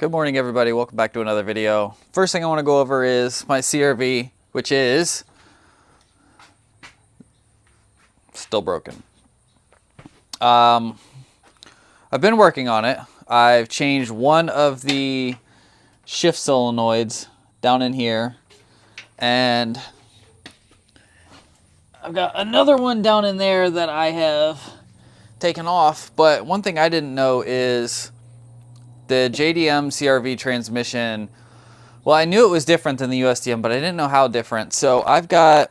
Good morning, everybody. Welcome back to another video. First thing I want to go over is my CRV, which is still broken. I've been working on it. I've changed one of the shift solenoids down in here, and I've got another one down in there that I have taken off. But one thing I didn't know is the JDM CRV transmission. Well, I knew it was different than the USDM, but I didn't know how different. So I've got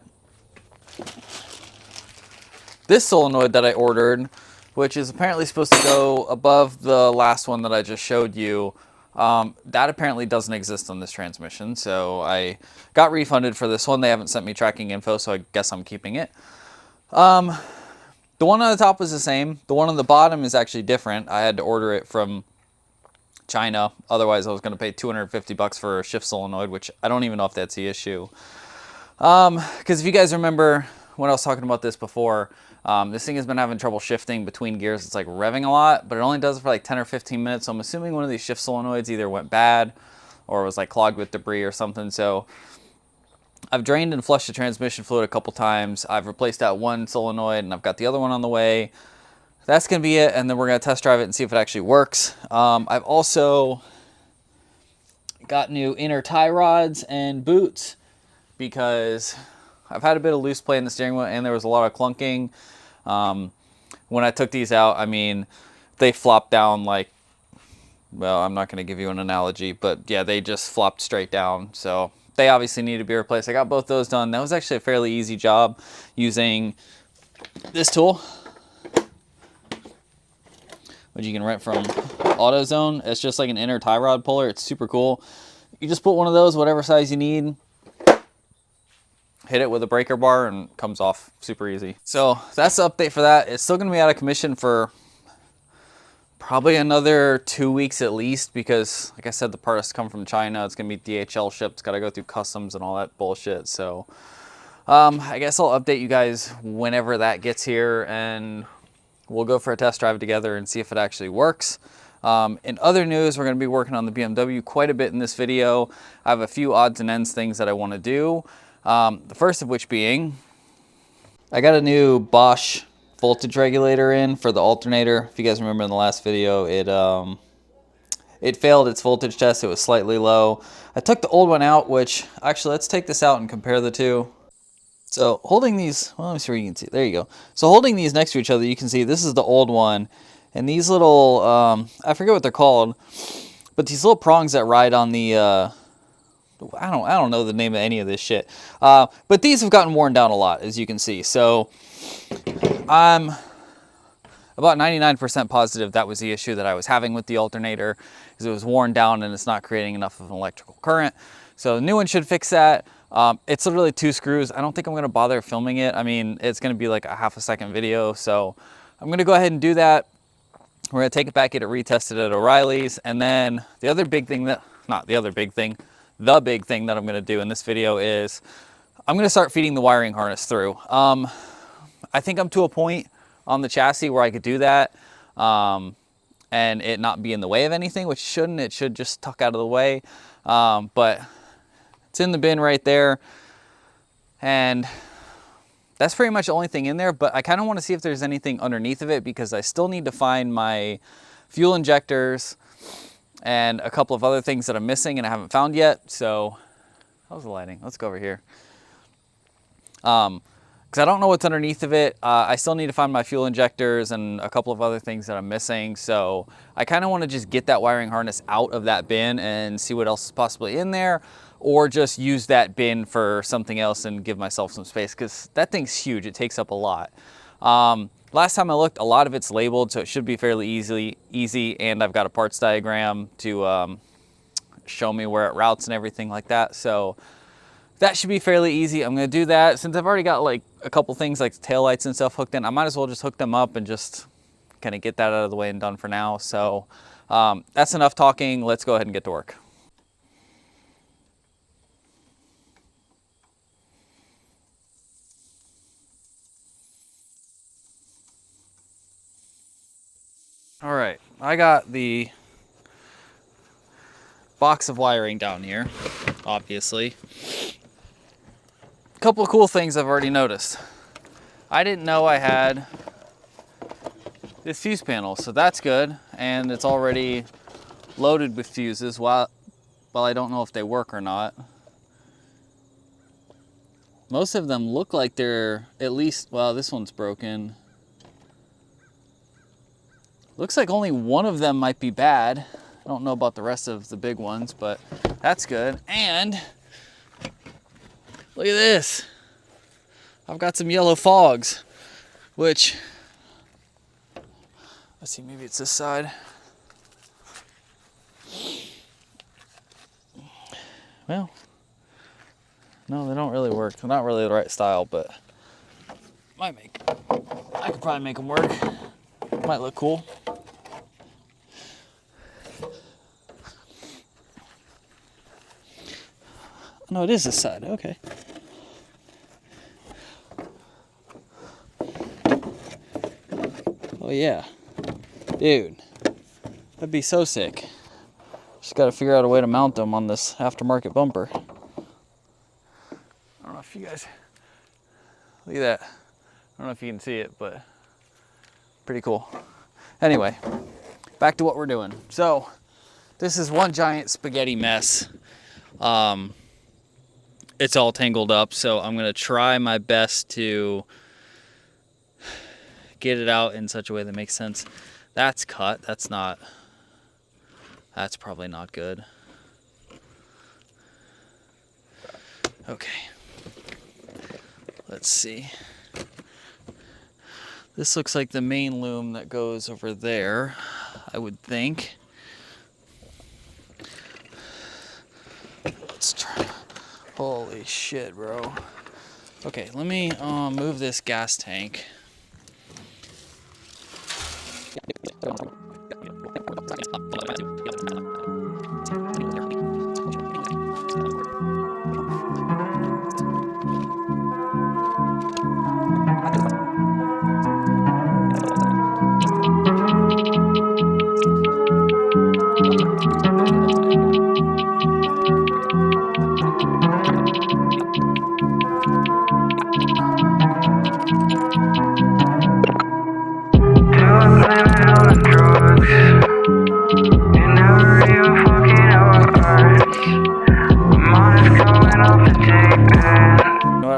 this solenoid that I ordered, which is apparently supposed to go above the last one that I just showed you. That apparently doesn't exist on this transmission, so I got refunded for this one. They haven't sent me tracking info, so I guess I'm keeping it. The one on the top was the same. The one on the bottom is actually different. I had to order it from China. Otherwise, I was going to pay $250 for a shift solenoid, which I don't even know if that's the issue. Because if you guys remember when I was talking about this before, this thing has been having trouble shifting between gears. It's like revving a lot, but it only does it for like 10 or 15 minutes. So I'm assuming one of these shift solenoids either went bad or was like clogged with debris or something. So I've drained and flushed the transmission fluid a couple times. I've replaced that one solenoid and I've got the other one on the way. That's going to be it, and then we're going to test drive it and see if it actually works. I've also got new inner tie rods and boots because I've had a bit of loose play in the steering wheel and there was a lot of clunking. When I took these out, I mean, they flopped down like, well, I'm not going to give you an analogy, but yeah, they just flopped straight down. So they obviously need to be replaced. I got both those done. That was actually a fairly easy job using this tool, which you can rent from AutoZone. It's just like an inner tie rod puller. It's super cool. You just put one of those, whatever size you need, hit it with a breaker bar, and it comes off super easy. So that's the update for that. It's still going to be out of commission for probably another 2 weeks at least because, like I said, the part has to come from China. It's going to be DHL shipped. It's got to go through customs and all that bullshit. So I guess I'll update you guys whenever that gets here, and we'll go for a test drive together and see if it actually works. In other news, we're going to be working on the BMW quite a bit in this video. I have a few odds and ends things that I want to do. The first of which being, I got a new Bosch voltage regulator in for the alternator. If you guys remember in the last video, it failed its voltage test. It was slightly low. I took the old one out, which actually, let's take this out and compare the two. So holding these, well, let me see where you can see. There you go. So holding these next to each other, you can see this is the old one. And these little, I forget what they're called, but these little prongs that ride on the, I don't know the name of any of this shit. But these have gotten worn down a lot, as you can see. So I'm about 99% positive that was the issue that I was having with the alternator, is it was worn down and it's not creating enough of an electrical current. So the new one should fix that. It's literally 2 screws. I don't think I'm going to bother filming it. I mean, it's going to be like a half-a-second video. So I'm going to go ahead and do that. We're going to take it back, get it retested at O'Reilly's. And then the other big thing that, not the other big thing, the big thing that I'm going to do in this video is I'm going to start feeding the wiring harness through. I think I'm to a point on the chassis where I could do that and it not be in the way of anything, which shouldn't. It should just tuck out of the way. But it's in the bin right there, and that's pretty much the only thing in there. But I kind of want to see if there's anything underneath of it, because I still need to find my fuel injectors and a couple of other things that I'm missing and I haven't found yet. So how's the lighting? Let's go over here. Because I don't know what's underneath of it. I still need to find my fuel injectors and a couple of other things that I'm missing. So I kind of want to just get that wiring harness out of that bin and see what else is possibly in there, or just use that bin for something else and give myself some space, because that thing's huge. It takes up a lot. Last time I looked, a lot of it's labeled, so it should be fairly easy. And I've got a parts diagram to show me where it routes and everything like that. So that should be fairly easy. I'm going to do that. Since I've already got like a couple things like taillights and stuff hooked in, I might as well just hook them up and just kind of get that out of the way and done for now. So that's enough talking. Let's go ahead and get to work. All right, I got the box of wiring down here, obviously. A couple of cool things I've already noticed. I didn't know I had this fuse panel, so that's good. And it's already loaded with fuses. Well, I don't know if they work or not. Most of them look like they're at least, well, this one's broken. Looks like only one of them might be bad. I don't know about the rest of the big ones, but that's good. And look at this. I've got some yellow fogs, which, let's see, maybe it's this side. Well, no, they don't really work. They're not really the right style, but I could probably make them work. Might look cool. No, it is this side. Okay. Oh yeah, dude, that'd be so sick. Just got to figure out a way to mount them on this aftermarket bumper. I don't know if you guys, look at that. I don't know if you can see it, but pretty cool. Anyway, back to what we're doing. So this is one giant spaghetti mess. It's all tangled up, so I'm gonna try my best to get it out in such a way that makes sense. That's cut. That's probably not good. Okay. Let's see. This looks like the main loom that goes over there, I would think. Let's try. Holy shit, bro. Okay, let me move this gas tank.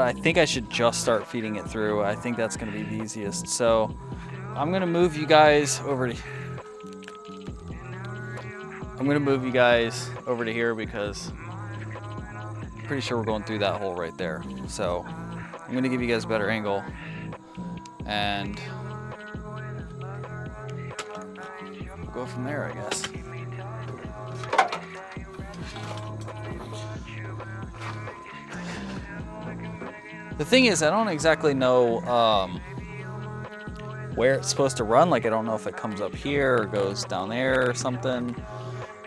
I think I should just start feeding it through. I think that's going to be the easiest. So I'm going to move you guys over to here because I'm pretty sure we're going through that hole right there. So I'm going to give you guys a better angle and we'll go from there, I guess. The thing is, I don't exactly know where it's supposed to run. Like, I don't know if it comes up here or goes down there or something.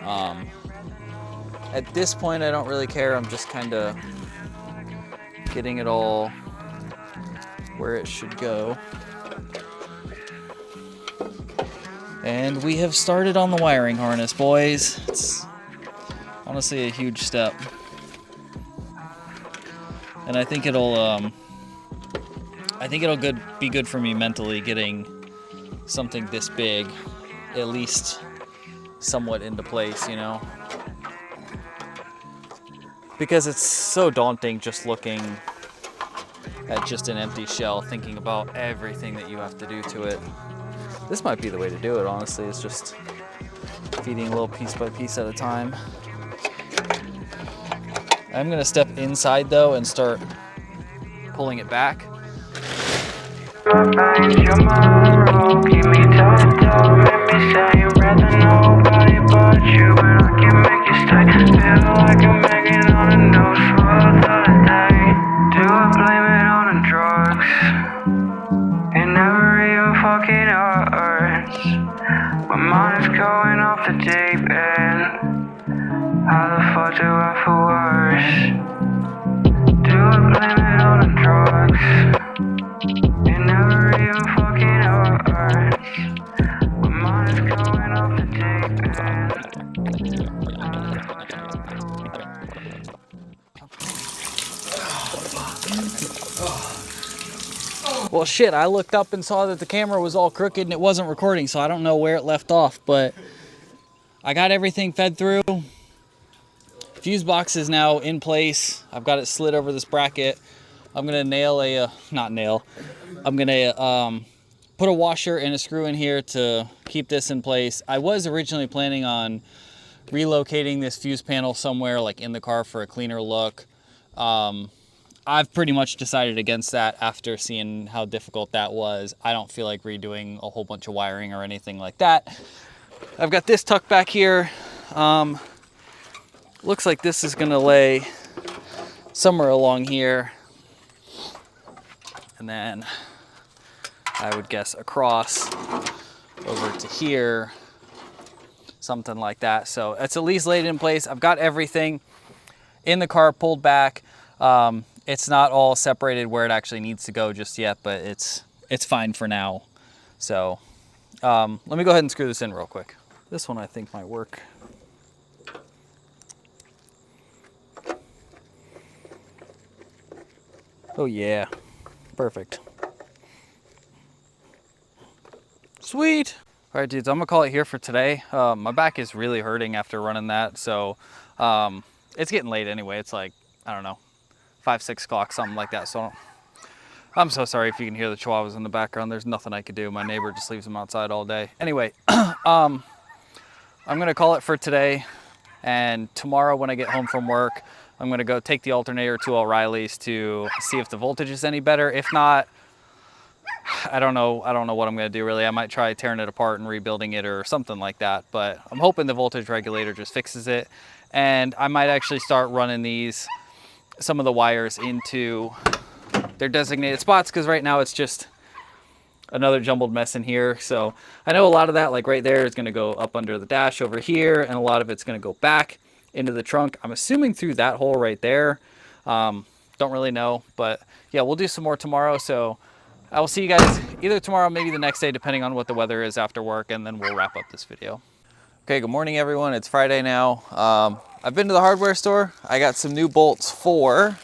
At this point, I don't really care. I'm just kind of getting it all where it should go. And we have started on the wiring harness, boys. It's honestly a huge step. And I think it'll be good for me mentally getting something this big, at least somewhat into place, you know? Because it's so daunting just looking at just an empty shell, thinking about everything that you have to do to it. This might be the way to do it, honestly. It's just feeding a little piece by piece at a time. I'm gonna step inside though and start pulling it back. My mind is going off the deep end. How the fuck do I feel worse? Do I blame it on the drugs? It never even fucking hurts. My mind is going off the deep end. Well, shit, I looked up and saw that the camera was all crooked and it wasn't recording, so I don't know where it left off, but I got everything fed through. Fuse box is now in place. I've got it slid over this bracket. I'm gonna nail a, I'm gonna put a washer and a screw in here to keep this in place. I was originally planning on relocating this fuse panel somewhere like in the car for a cleaner look. I've pretty much decided against that after seeing how difficult that was. I don't feel like redoing a whole bunch of wiring or anything like that. I've got this tucked back here. Looks like this is gonna lay somewhere along here. And then I would guess across over to here, something like that. So it's at least laid in place. I've got everything in the car pulled back. It's not all separated where it actually needs to go just yet, but it's fine for now. So let me go ahead and screw this in real quick. This one I think might work. Oh yeah, perfect. Sweet. All right, dudes, I'm gonna call it here for today. My back is really hurting after running that, so it's getting late anyway. It's like, I don't know, 5, 6 o'clock, something like that. So I'm so sorry if you can hear the chihuahuas in the background. There's nothing I could do. My neighbor just leaves them outside all day. Anyway, I'm gonna call it for today, and tomorrow when I get home from work, I'm gonna go take the alternator to O'Reilly's to see if the voltage is any better. If not, I don't know what I'm gonna do really. I might try tearing it apart and rebuilding it or something like that, but I'm hoping the voltage regulator just fixes it. And I might actually start running some of the wires into their designated spots, because right now it's just another jumbled mess in here. So I know a lot of that, like right there, is gonna go up under the dash over here, and a lot of it's gonna go back into the trunk. I'm assuming through that hole right there. Don't really know, but yeah, we'll do some more tomorrow. So I will see you guys either tomorrow, maybe the next day, depending on what the weather is after work, and then we'll wrap up this video. Okay, good morning everyone. It's Friday now. I've been to the hardware store. I got some new bolts for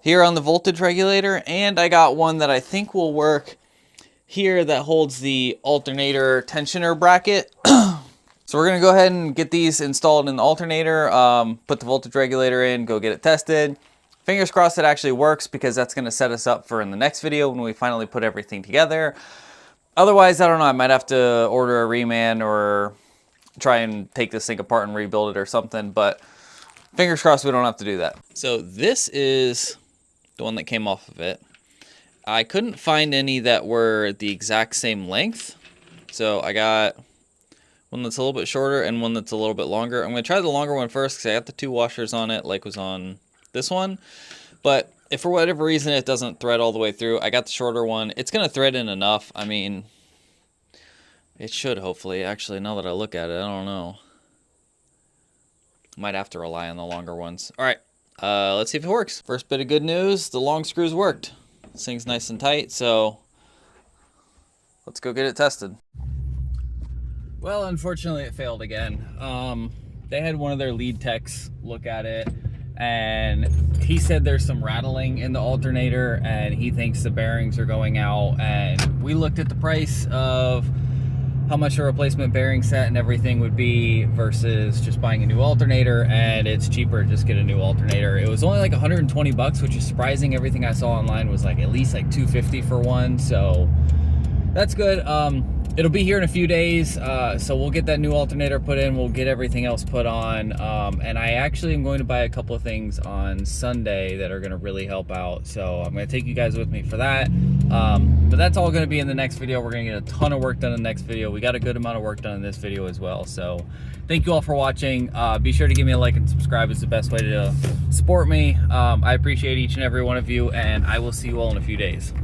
here on the voltage regulator, and I got one that I think will work here that holds the alternator tensioner bracket. So we're gonna go ahead and get these installed in the alternator, put the voltage regulator in, go get it tested. Fingers crossed it actually works, because that's gonna set us up for in the next video when we finally put everything together. Otherwise, I don't know, I might have to order a reman or try and take this thing apart and rebuild it or something, but fingers crossed we don't have to do that. So this is the one that came off of it. I couldn't find any that were the exact same length. So I got one that's a little bit shorter and one that's a little bit longer. I'm gonna try the longer one first, because I got the 2 washers on it like was on this one. But if for whatever reason it doesn't thread all the way through, I got the shorter one. It's gonna thread in enough. I mean, it should, hopefully. Actually, now that I look at it, I don't know. Might have to rely on the longer ones. All right, let's see if it works. First bit of good news, the long screws worked. This thing's nice and tight, so let's go get it tested. Well, unfortunately it failed again. They had one of their lead techs look at it, and he said there's some rattling in the alternator, and he thinks the bearings are going out. And we looked at the price of how much a replacement bearing set and everything would be versus just buying a new alternator, and it's cheaper to just get a new alternator. It was only like 120 bucks, which is surprising. Everything I saw online was like at least like 250 for one, so that's good. It'll be here in a few days, so we'll get that new alternator put in, we'll get everything else put on, and I actually am going to buy a couple of things on Sunday that are going to really help out, so I'm going to take you guys with me for that. But that's all going to be in the next video. We're going to get a ton of work done in the next video. We got a good amount of work done in this video as well, so thank you all for watching. Be sure to give me a like and subscribe. It's the best way to support me. I appreciate each and every one of you, and I will see you all in a few days.